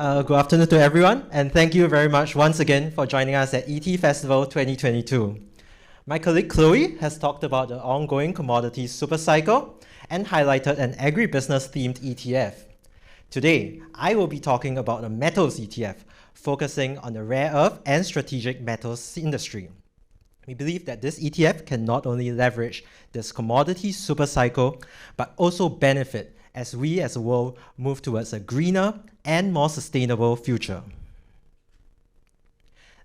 Good afternoon to everyone, and thank you very much once again for joining us at ET Festival 2022. My colleague Chloe has talked about the ongoing commodities supercycle and highlighted an agribusiness-themed ETF. Today, I will be talking about a metals ETF, focusing on the rare earth and strategic metals industry. We believe that this ETF can not only leverage this commodities supercycle, but also benefit as we as a world move towards a greener and more sustainable future.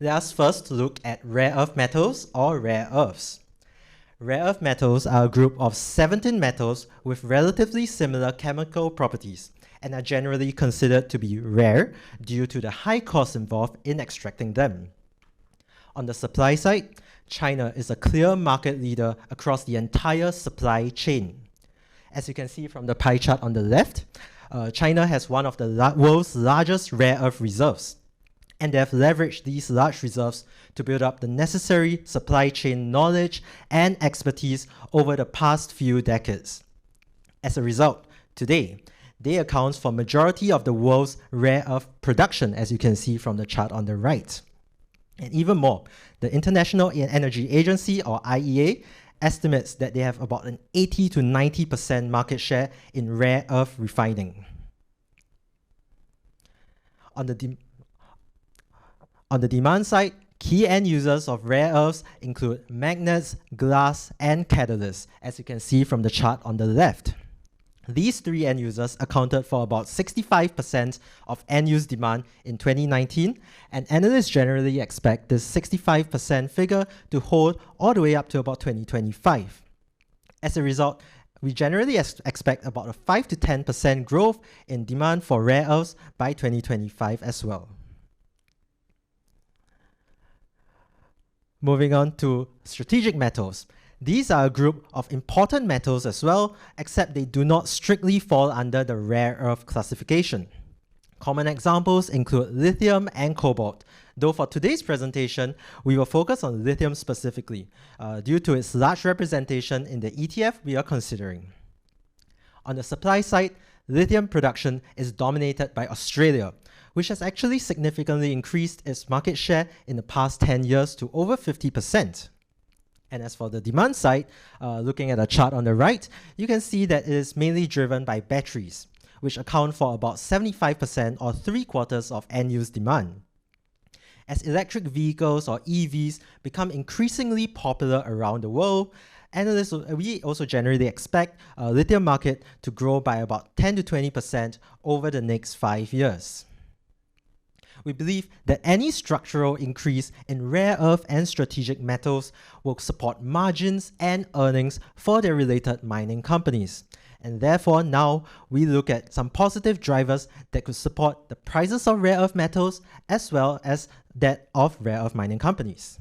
Let us first look at rare earth metals or rare earths. Rare earth metals are a group of 17 metals with relatively similar chemical properties and are generally considered to be rare due to the high cost involved in extracting them. On the supply side, China is a clear market leader across the entire supply chain. As you can see from the pie chart on the left, China has one of the world's largest rare earth reserves, and they have leveraged these large reserves to build up the necessary supply chain knowledge and expertise over the past few decades. As a result, today, they account for majority of the world's rare earth production, as you can see from the chart on the right. And even more, the International Energy Agency, or IEA, estimates that they have about an 80 to 90% market share in rare earth refining. On the demand side, key end users of rare earths include magnets, glass, and catalysts, as you can see from the chart on the left. These three end users accounted for about 65% of end-use demand in 2019, and analysts generally expect this 65% figure to hold all the way up to about 2025. As a result, we generally expect about a 5 to 10% growth in demand for rare earths by 2025 as well. Moving on to strategic metals. These are a group of important metals as well, except they do not strictly fall under the rare earth classification. Common examples include lithium and cobalt, though for today's presentation, we will focus on lithium specifically, due to its large representation in the ETF we are considering. On the supply side, lithium production is dominated by Australia, which has actually significantly increased its market share in the past 10 years to over 50%. And as for the demand side, looking at a chart on the right, you can see that it is mainly driven by batteries, which account for about 75% or 3/4 of end-use demand. As electric vehicles or EVs become increasingly popular around the world, we also generally expect a lithium market to grow by about 10 to 20% over the next 5 years. We believe that any structural increase in rare earth and strategic metals will support margins and earnings for their related mining companies. And therefore, now we look at some positive drivers that could support the prices of rare earth metals as well as that of rare earth mining companies.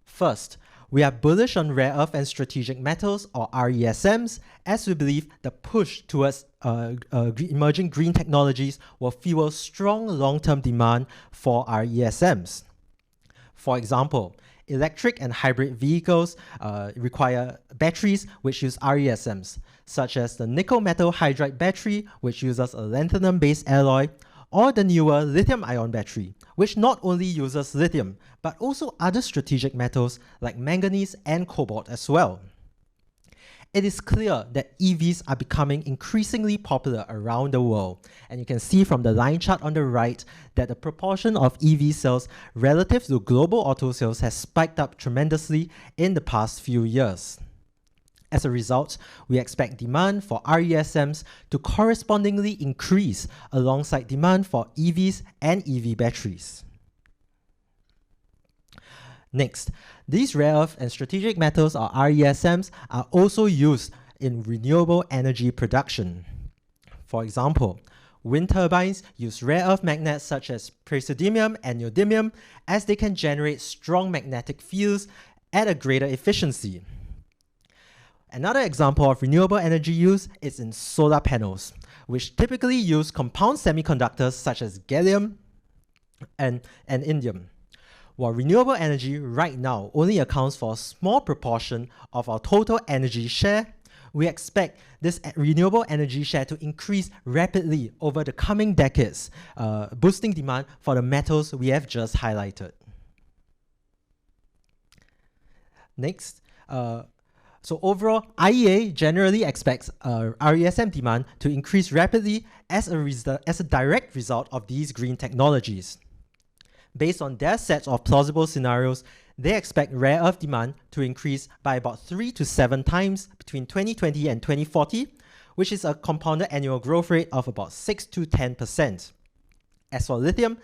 First, we are bullish on rare earth and strategic metals, or RESMs, as we believe the push towards emerging green technologies will fuel strong long-term demand for RESMs. For example, electric and hybrid vehicles require batteries which use RESMs, such as the nickel metal hydride battery, which uses a lanthanum-based alloy, or the newer lithium-ion battery, which not only uses lithium, but also other strategic metals like manganese and cobalt as well. It is clear that EVs are becoming increasingly popular around the world, and you can see from the line chart on the right that the proportion of EV sales relative to global auto sales has spiked up tremendously in the past few years. As a result, we expect demand for RESMs to correspondingly increase alongside demand for EVs and EV batteries. Next, these rare earth and strategic metals, or RESMs, are also used in renewable energy production. For example, wind turbines use rare earth magnets such as praseodymium and neodymium, as they can generate strong magnetic fields at a greater efficiency. Another example of renewable energy use is in solar panels, which typically use compound semiconductors such as gallium and indium. While renewable energy right now only accounts for a small proportion of our total energy share, We expect this renewable energy share to increase rapidly over the coming decades, boosting demand for the metals we have just highlighted. Next, so overall, IEA generally expects RESM demand to increase rapidly as a direct result of these green technologies. Based on their set of plausible scenarios, they expect rare earth demand to increase by about 3 to 7 times between 2020 and 2040, which is a compounded annual growth rate of about 6 to 10%. As for lithium,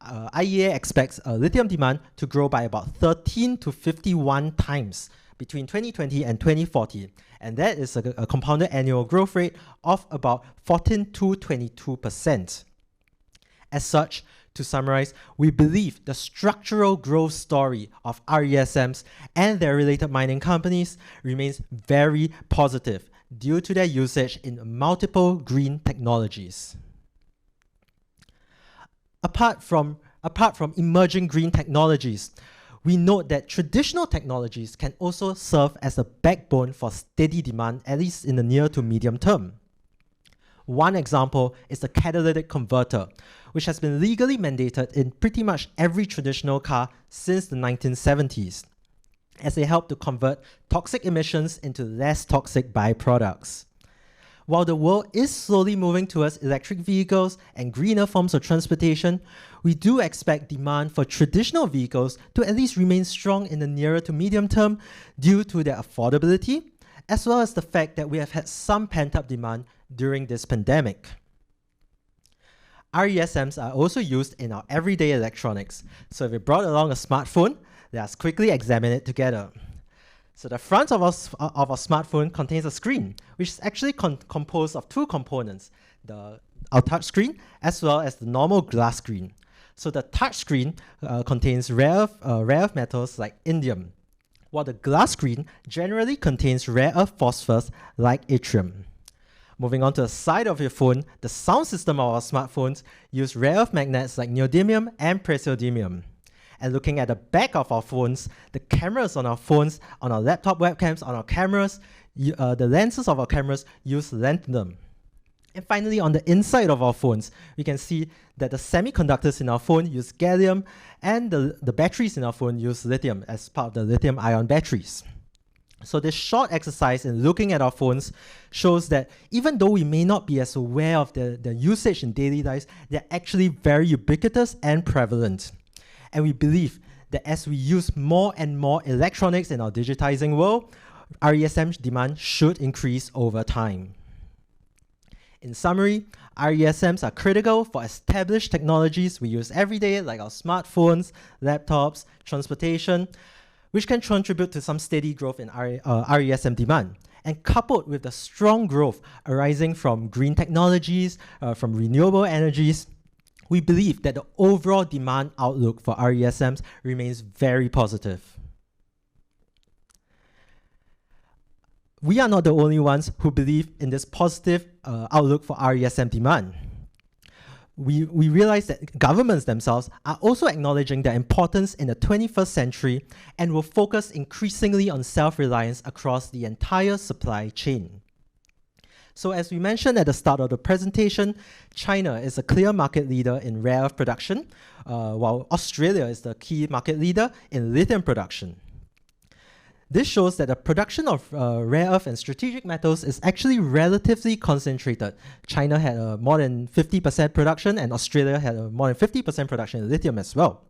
IEA expects lithium demand to grow by about 13 to 51 times between 2020 and 2040, and that is a compounded annual growth rate of about 14 to 22%. As such, to summarize, we believe the structural growth story of RESMs and their related mining companies remains very positive due to their usage in multiple green technologies. Apart from emerging green technologies, we note that traditional technologies can also serve as a backbone for steady demand, at least in the near to medium term. One example is the catalytic converter, which has been legally mandated in pretty much every traditional car since the 1970s, as they help to convert toxic emissions into less toxic byproducts. While the world is slowly moving towards electric vehicles and greener forms of transportation, we do expect demand for traditional vehicles to at least remain strong in the nearer to medium term due to their affordability, as well as the fact that we have had some pent-up demand during this pandemic. RESMs are also used in our everyday electronics, so if you brought along a smartphone, let us quickly examine it together. So the front of our smartphone contains a screen, which is actually composed of two components, our touch screen as well as the normal glass screen. So the touch screen contains rare earth metals like indium, while the glass screen generally contains rare earth phosphors like yttrium. Moving on to the side of your phone, the sound system of our smartphones use rare earth magnets like neodymium and praseodymium. And looking at the back of our phones, the cameras on our phones, on our laptop webcams, on our cameras, the lenses of our cameras use lanthanum. And finally, on the inside of our phones, we can see that the semiconductors in our phone use gallium, and the batteries in our phone use lithium as part of the lithium-ion batteries. So this short exercise in looking at our phones shows that even though we may not be as aware of their usage in daily lives, they're actually very ubiquitous and prevalent. And we believe that as we use more and more electronics in our digitizing world, RESM demand should increase over time. In summary, RESMs are critical for established technologies we use every day, like our smartphones, laptops, transportation, which can contribute to some steady growth in RESM demand. And coupled with the strong growth arising from green technologies, from renewable energies, we believe that the overall demand outlook for RESMs remains very positive. We are not the only ones who believe in this positive outlook for RESM demand. We realize that governments themselves are also acknowledging their importance in the 21st century and will focus increasingly on self-reliance across the entire supply chain. So as we mentioned at the start of the presentation, China is a clear market leader in rare earth production, while Australia is the key market leader in lithium production. This shows that the production of rare earth and strategic metals is actually relatively concentrated. China had more than 50% production, and Australia had more than 50% production in lithium as well.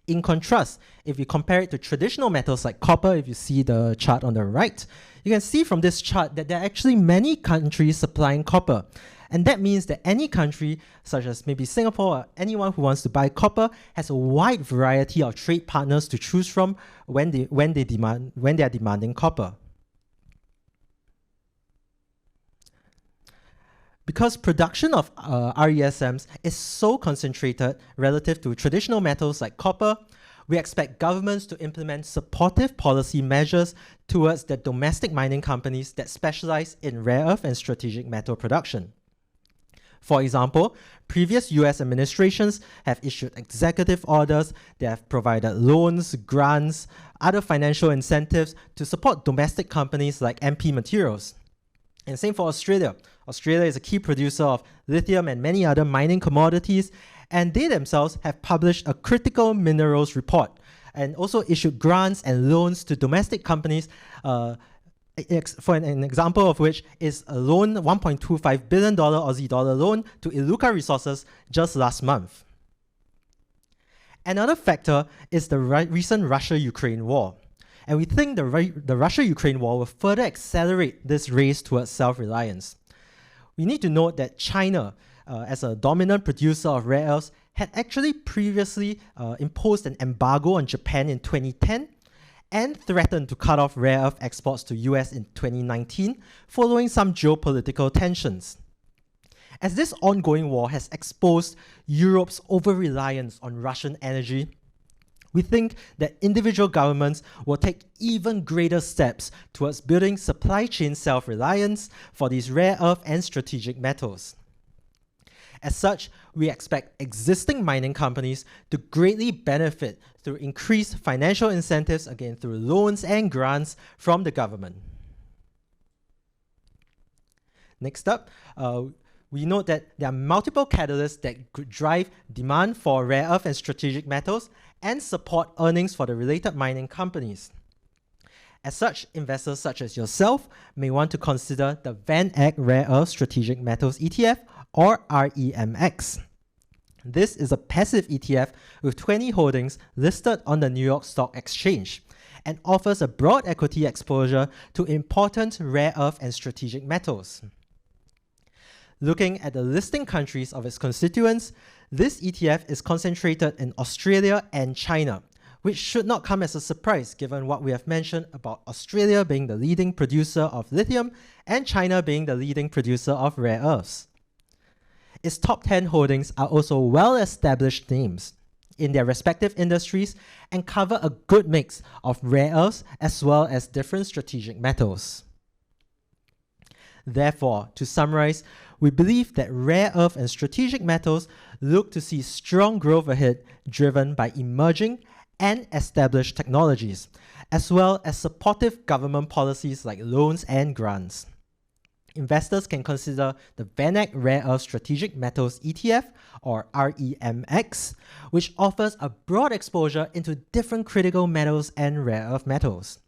In contrast, if you compare it to traditional metals like copper, if you see the chart on the right, you can see from this chart that there are actually many countries supplying copper. And that means that any country, such as maybe Singapore or anyone who wants to buy copper, has a wide variety of trade partners to choose from when they are demanding copper. Because production of RESMs is so concentrated relative to traditional metals like copper, we expect governments to implement supportive policy measures towards the domestic mining companies that specialize in rare earth and strategic metal production. For example, previous US administrations have issued executive orders that have provided loans, grants, other financial incentives to support domestic companies like MP Materials. And same for Australia. Australia is a key producer of lithium and many other mining commodities, and they themselves have published a critical minerals report and also issued grants and loans to domestic companies, for an example of which is a loan, $1.25 billion Aussie dollar loan to Iluka Resources just last month. Another factor is the recent Russia-Ukraine war. And we think the Russia-Ukraine war will further accelerate this race towards self-reliance. We need to note that China, as a dominant producer of rare earths, had actually previously imposed an embargo on Japan in 2010 and threatened to cut off rare earth exports to US in 2019 following some geopolitical tensions. As this ongoing war has exposed Europe's over-reliance on Russian energy, we think that individual governments will take even greater steps towards building supply chain self-reliance for these rare earth and strategic metals. As such, we expect existing mining companies to greatly benefit through increased financial incentives, again through loans and grants from the government. Next up, we note that there are multiple catalysts that could drive demand for rare earth and strategic metals and support earnings for the related mining companies. As such, investors such as yourself may want to consider the Van Eck Rare Earth Strategic Metals ETF, or REMX. This is a passive ETF with 20 holdings listed on the New York Stock Exchange and offers a broad equity exposure to important rare earth and strategic metals. Looking at the listing countries of its constituents, this ETF is concentrated in Australia and China, which should not come as a surprise given what we have mentioned about Australia being the leading producer of lithium and China being the leading producer of rare earths. Its top 10 holdings are also well-established names in their respective industries and cover a good mix of rare earths as well as different strategic metals. Therefore, to summarize, we believe that rare earth and strategic metals look to see strong growth ahead driven by emerging and established technologies, as well as supportive government policies like loans and grants. Investors can consider the Van Eck Rare Earth Strategic Metals ETF, or REMX, which offers a broad exposure into different critical metals and rare earth metals.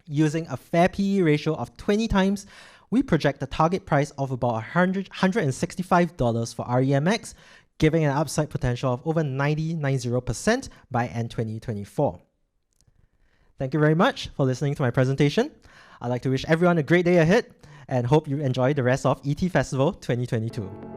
Using a fair PE ratio of 20 times, we project a target price of about $165 for REMX, giving an upside potential of over 90% by end 2024. Thank you very much for listening to my presentation. I'd like to wish everyone a great day ahead and hope you enjoy the rest of ET Festival 2022.